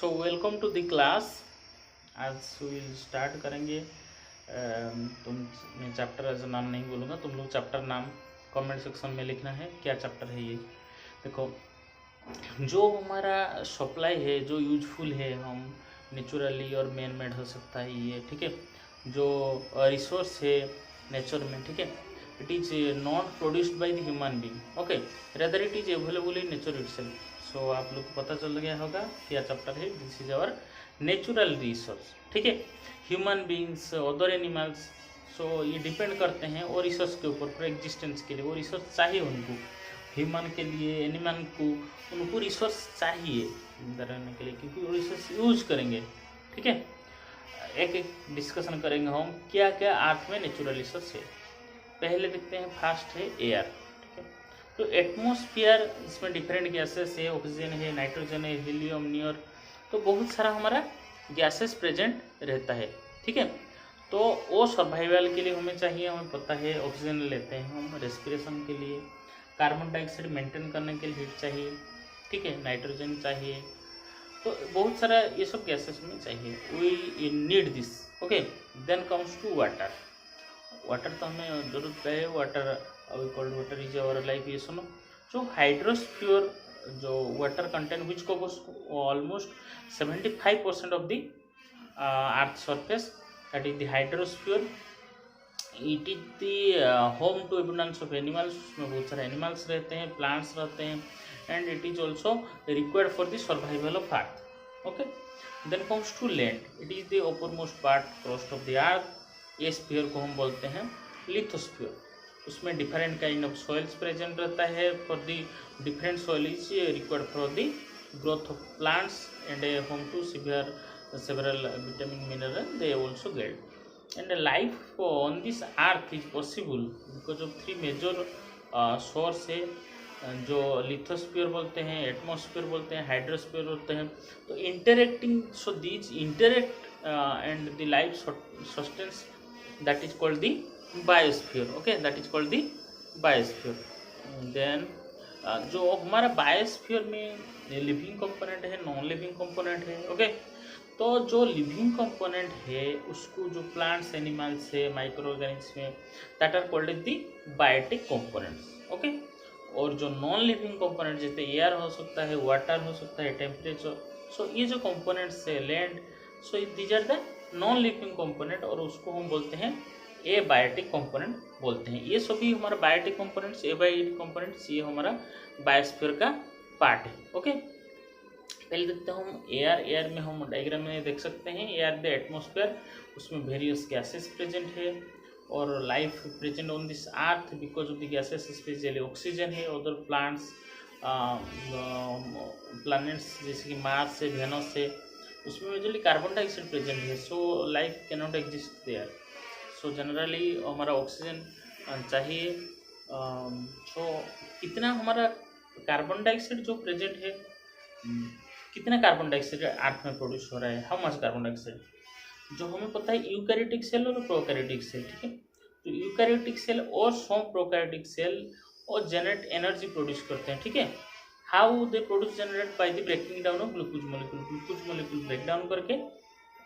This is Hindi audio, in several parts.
So welcome to the class. आज विल स्टार्ट करेंगे। तुम मैं चैप्टर ऐसा नाम नहीं बोलूँगा, तुम लोग चैप्टर नाम कमेंट सेक्शन में लिखना है क्या चैप्टर है ये। देखो, जो हमारा सप्लाई है जो यूजफुल है, हम नेचुरली और मैन मेड हो सकता है ये, ठीक है। जो रिसोर्स है नेचर में, ठीक है, it is not produced by the human being, okay, rather it is available in nature itself. So आप लोग को पता चल गया होगा क्या चैप्टर है। This is our natural resource, ठीक है। Human beings, other animals, so ये डिपेंड करते हैं और रिसोर्स के ऊपर, फॉर एग्जिस्टेंस के लिए वो रिसोर्स चाहिए उनको। ह्यूमन के लिए, एनिमल को, उनको रिसोर्स चाहिए रहने के लिए, क्योंकि वो रिसोर्स यूज करेंगे, ठीक है। एक एक डिस्कशन करेंगे हम क्या क्या अर्थ में नेचुरल रिसोर्स है। पहले देखते हैं, फास्ट है एयर, ठीक है। तो एटमॉस्फेयर, इसमें डिफरेंट गैसेस है, ऑक्सीजन है, नाइट्रोजन है, हीलियम, नियर, तो बहुत सारा हमारा गैसेस प्रेजेंट रहता है, ठीक है। तो वो सर्वाइवल के लिए हमें चाहिए, हमें पता है ऑक्सीजन लेते हैं हम रेस्पिरेशन के लिए, कार्बन डाइऑक्साइड मेंटेन करने के लिए हीट चाहिए, ठीक है, नाइट्रोजन चाहिए, तो बहुत सारा ये सब गैसेस हमें चाहिए, we need this, okay. Then comes to water. Water तो हमें जरूरत है, water called water is our life, ये सुनो। जो हाइड्रोस्फीयर, जो water content which covers almost 75% of the earth surface, that is the hydrosphere. It is the home to abundance of animals, उसमें बहुत सारे एनिमल्स रहते हैं, प्लांट्स रहते हैं, and it is also required for the survival of earth, okay. Then comes to land, it is the upper most part crust of the earth. ये स्फीयर को हम बोलते हैं लिथोस्फीयर। उसमें different kind of soils present रहता है, for the different soil is required for the growth of plants and a home to several vitamin mineral they also get, and life on this earth is possible because of three major source है, जो लिथोस्फीयर बोलते हैं, एटमॉस्फेयर बोलते हैं, हाइड्रोस्फीयर बोलते हैं। तो interacting, so these interact and the life sustains, that is called the biosphere, okay, that is called the biosphere. Then जो हमारा बायोस्फीयर में लिविंग कंपोनेंट है, नॉन लिविंग कंपोनेंट है, ओके। तो जो लिविंग कंपोनेंट है उसको, जो प्लांट्स, एनिमल्स है, माइक्रो ऑर्गेनिज्म में, that are called the biotic components, okay. और जो नॉन लिविंग कंपोनेंट, जैसे एयर हो सकता है, वाटर हो सकता है, टेम्परेचर, सो ये जो कंपोनेंट्स है, land, so these are the non living component, और उसको हम बोलते हैं ए बायोटिक कंपोनेंट बोलते हैं। ये सभी हमारा बायोटिक कंपोनेंट्स, ए बायोटिक कंपोनेंट्स, ये हमारा बायोस्फीयर का पार्ट है, ओके। पहले देखते हैं हम एयर। एयर में हम डायग्राम में देख सकते हैं, एयर द एटमॉस्फेयर, उसमें वेरियस गैसेस प्रेजेंट है, और life present on this earth because of the gases, specially oxygen है, अदर प्लांट्स, प्लैनेट्स जैसे कि मार्स है, वेनस है, उसमें मेजरली कार्बन डाइऑक्साइड प्रेजेंट है, so life can not exist there. So generally हमारा ऑक्सीजन चाहिए। सो कितना हमारा कार्बन डाइऑक्साइड जो प्रेजेंट है, कितना कार्बन डाइऑक्साइड अर्थ में प्रोड्यूस हो रहा है, हाउ मच कार्बन डाइऑक्साइड, जो हमें पता है यूकैरियोटिक सेल और प्रोकैरियोटिक सेल, ठीक है। तो यूकैरियोटिक सेल और सम प्रोकैरियोटिक सेल और जनरेट एनर्जी प्रोड्यूस करते हैं, ठीक है। How they produce generate by the breaking down of glucose molecule, glucose molecule break down करके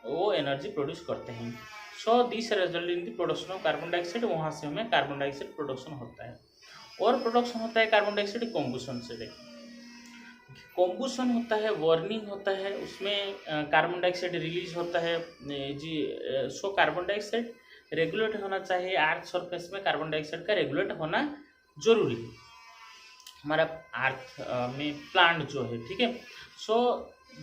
वो एनर्जी प्रोड्यूस करते हैं। So this result in the production of carbon dioxide, वहाँ से हमें कार्बन डाइऑक्साइड प्रोडक्शन होता है। और प्रोडक्शन होता है कार्बन डाइऑक्साइड कॉम्बुशन से। देखिए, कॉम्बुशन होता है, वार्निंग होता है, उसमें कार्बन डाइऑक्साइड रिलीज होता है जी। सो कार्बन डाइऑक्साइड रेगुलेट होना चाहिए, अर्थ सरफेस में कार्बन डाइऑक्साइड का रेगुलेट होना जरूरी है हमारा अर्थ में प्लांट जो है, ठीक है। So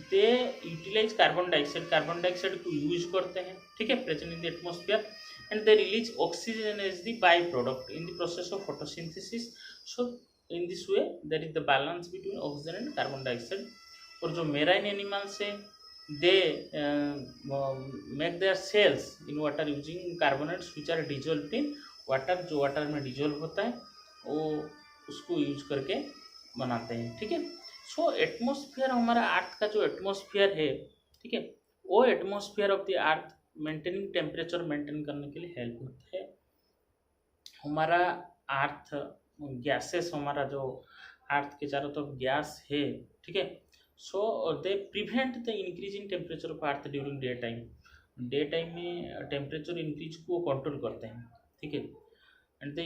they utilize carbon dioxide को यूज करते हैं, ठीक है, present in the atmosphere, and they release oxygen as the by product in the process of photosynthesis. So in this way there is the balance between oxygen and carbon dioxide। और जो मेराइन एनिमल्स है, they make their cells in water using carbonates which are dissolved in water, जो वाटर में डिजोल्व होता है वो उसको यूज करके बनाते हैं, ठीक है। सो एटमॉस्फेयर, हमारा अर्थ का जो एटमॉस्फेयर है, ठीक है, वो atmosphere of the earth maintaining temperature maintain करने के लिए हेल्प होता है। हमारा अर्थ गैसेस, हमारा जो अर्थ के चारों तरफ गैस है, ठीक है, so they prevent the increase in temperature of earth during day time. Day time में टेम्परेचर इंक्रीज को कंट्रोल करते हैं, ठीक है। एंड दे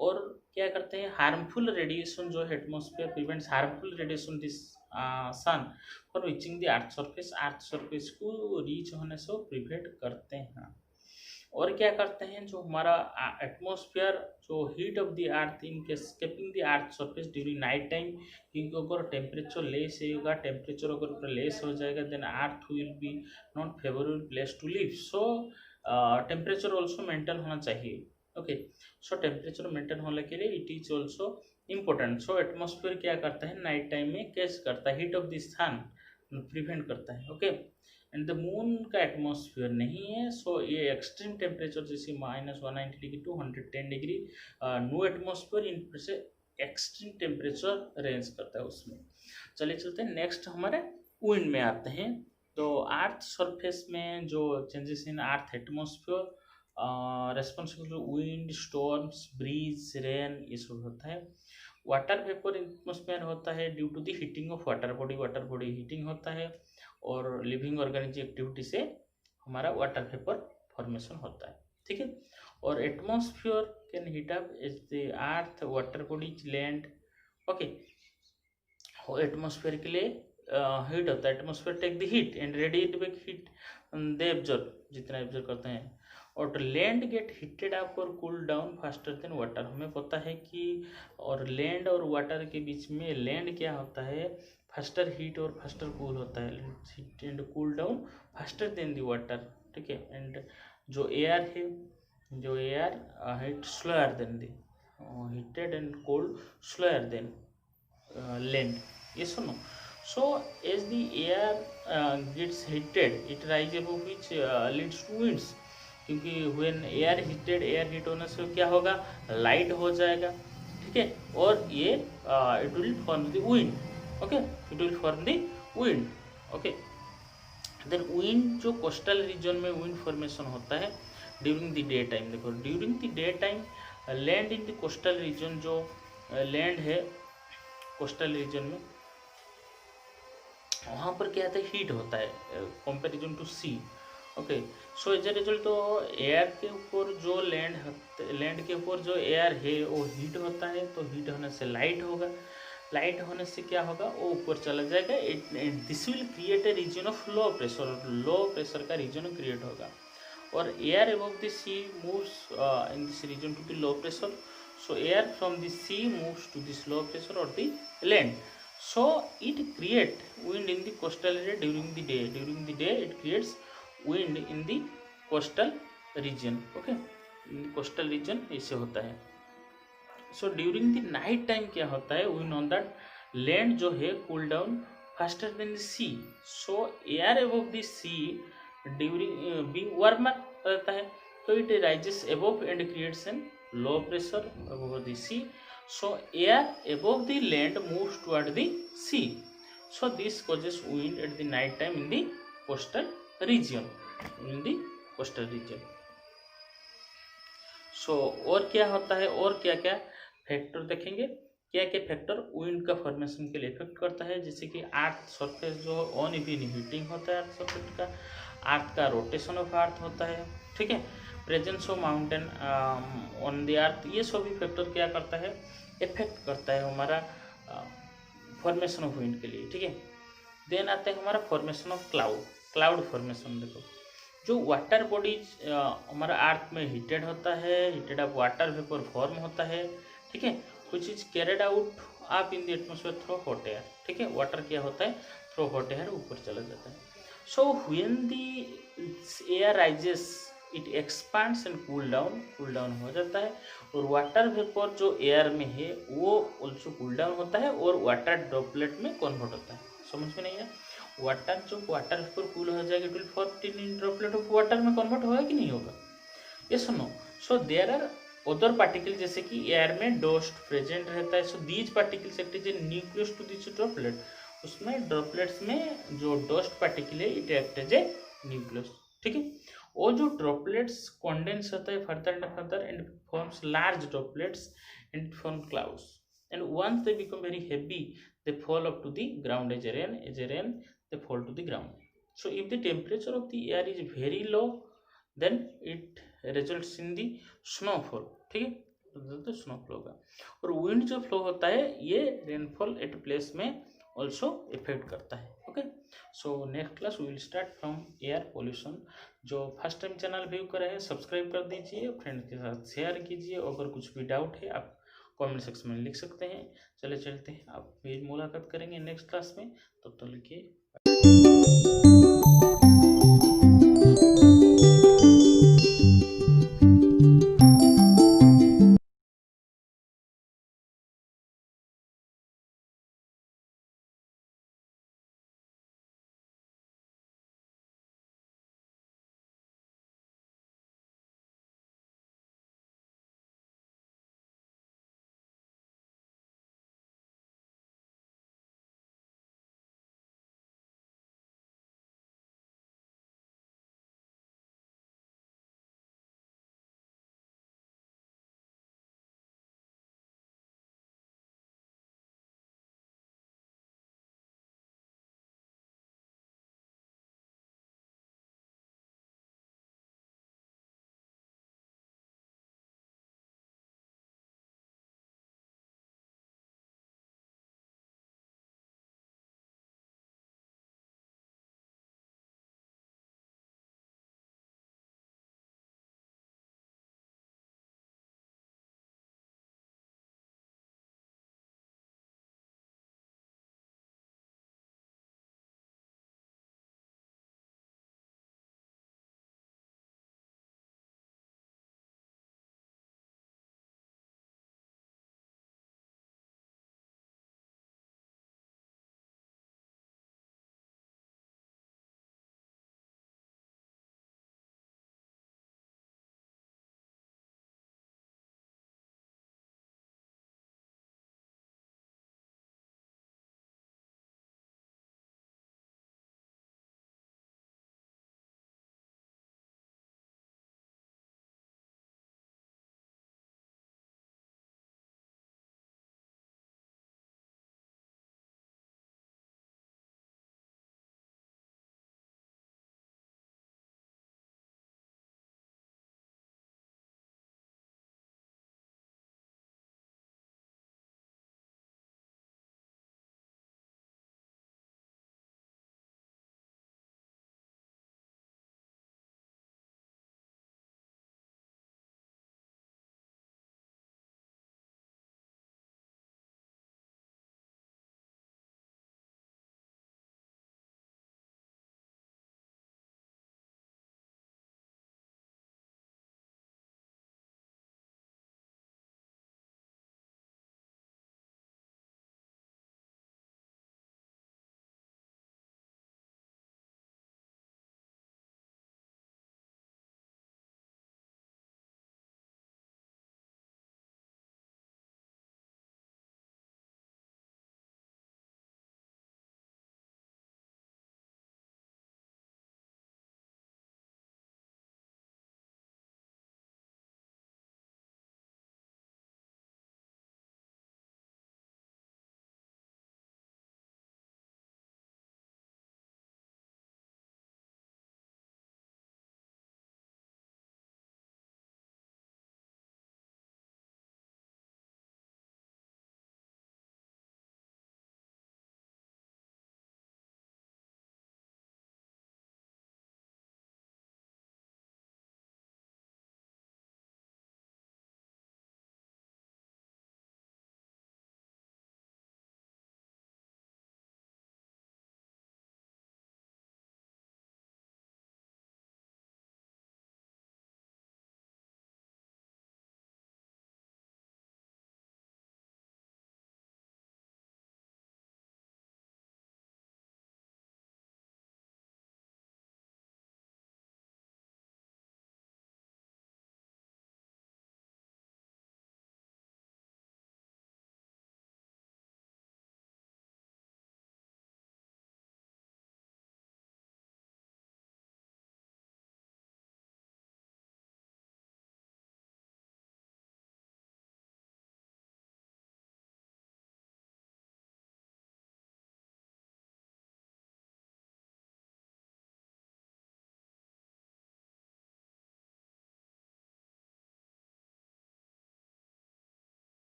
और क्या करते हैं, हार्मफुल रेडिएशन जो atmosphere prevents harmful radiation this sun for reaching the earth surface को रीच होने से प्रिवेंट करते हैं। और क्या करते हैं, जो हमारा एटमॉस्फेयर जो heat of the earth in keeping the earth surface during night time, क्योंकि अगर टेम्परेचर लेस होगा, टेम्परेचर अगर लेस हो जाएगा then earth will be not favourable place to live. So temperature also maintain होना चाहिए, ओके। सो टेम्परेचर मेंटेन होने के लिए it is also important. So atmosphere क्या करता है, नाइट टाइम में कैच करता है, heat of the sun prevent करता है, ओके। एंड द मून का एटमॉस्फेयर नहीं है, सो ये एक्सट्रीम टेम्परेचर जैसे -190 degree to 110 degree no atmosphere in से एक्सट्रीम टेम्परेचर रेंज करता है उसमें। चलिए चलते हैं नेक्स्ट हमारे विंड में आते हैं। तो अर्थ सरफेस में जो changes in earth atmosphere responsible wind, storms, breeze, rain, ये सब होता है। वाटर वेपर एटमॉस्फेयर होता है due to the heating of water body heating होता है, और लिविंग ऑर्गेनिज्म एक्टिविटी से हमारा वाटर वेपर फॉर्मेशन होता है, ठीक है। और atmosphere can heat up as the earth water bodies land, okay. Atmosphere के लिए हीट होता है, atmosphere take the heat and radiate back heat, they absorb, जितना एब्जॉर्ब करते हैं। और लैंड गेट हीटेड अप और cool down faster than water. हमें पता है कि और लैंड और वाटर के बीच में लैंड क्या होता है, फास्टर हीट और फास्टर कूल होता है, heat and cool down faster than the water, ठीक है। एंड जो एयर है, जो air heat slower than the heated and cold slower than land, ये सुनो। So as the air gets heated it rise above which leads to winds, क्योंकि व्हेन एयर हीट होने से क्या होगा, लाइट हो जाएगा, ठीक है। और ये it will form the wind, okay, it will form the wind, okay. Then wind जो कोस्टल रीजन में विंड फॉर्मेशन होता है ड्यूरिंग द डे टाइम। देखो during the day time land in the coastal region, जो लैंड है कोस्टल रीजन में, वहाँ पर क्या होता है, हीट होता है comparison to sea, okay. So as a result तो एयर के ऊपर जो लैंड के ऊपर जो एयर है वो हीट होता है, तो हीट होने से लाइट होगा, लाइट होने से क्या होगा, वो ऊपर चला जाएगा। This will create a region of low pressure का रीजन क्रिएट होगा। और air above the sea moves in this region to the low pressure, so air from the sea moves to this low pressure or the land, so it create wind in the coastal area during the day it creates wind in the coastal region, okay, in the coastal region ऐसे होता है। so during the night time क्या होता है, we know that land जो है cool down faster than the sea, so air above the sea during being warmer रहता है, तो it rises above and creates an low pressure above the sea, so air above the land moves toward the sea, so this causes wind at the night time in the coastal region, so और क्या होता है, और क्या क्या फैक्टर देखेंगे, क्या क्या फैक्टर विंड का फॉर्मेशन के लिए इफेक्ट करता है। जैसे कि अर्थ सरफेस जो ऑन इवन हीटिंग होता है अर्थ सरफेस का, अर्थ का रोटेशन ऑफ अर्थ होता है, ठीक है, presence of mountain on the earth, ये सभी फैक्टर क्या करता है, इफेक्ट करता है हमारा फॉर्मेशन ऑफ विंड के लिए, ठीक है। देन आता है हमारा फॉर्मेशन ऑफ क्लाउड फॉर्मेशन। देखो जो वाटर बॉडीज हमारा अर्थ में हीटेड होता है, heated up water vapour form होता है, ठीक है, which is carried out up in the atmosphere through hot air, ठीक है। वाटर क्या होता है, थ्रू हॉट एयर ऊपर चला जाता है। So when the air rises it expands and cool down हो जाता है, और वाटर वेपर जो एयर में है वो ऑल्सो कूल डाउन होता है और वाटर ड्रॉपलेट में कन्वर्ट होता है। समझ में नहीं है, वाटर जो वाटर वेपर कूल हो जाएगा it will form in droplet of water में कन्वर्ट होगा कि नहीं होगा, ये सुनो। So there are other particle, जैसे कि एयर में डस्ट प्रेजेंट रहता है, so these particles act as a nucleus to this droplet, उसमें ड्रॉपलेट्स में जो डस्ट पार्टिकल है it act as a nucleus, ठीक है। वो जो ड्रॉपलेट्स कॉन्डेंस होता है further and forms large droplets and form clouds, and once they become very heavy, they fall up to the ground as a rain, they fall to the ground. So if the temperature of the air is very low, then it results in the snowfall. ठीक है, तो स्नोफॉल होगा। और विंड जो फ्लो होता है ये रेनफॉल एट प्लेस में ऑल्सो इफेक्ट करता है। Okay, so next class we will start from air pollution. जो फर्स्ट टाइम चैनल व्यू कर रहे हैं सब्सक्राइब कर दीजिए, फ्रेंड्स के साथ शेयर कीजिए। अगर कुछ भी डाउट है आप कमेंट सेक्शन में लिख सकते हैं। चले चलते हैं, आप फिर मुलाकात करेंगे नेक्स्ट क्लास में, तब तक के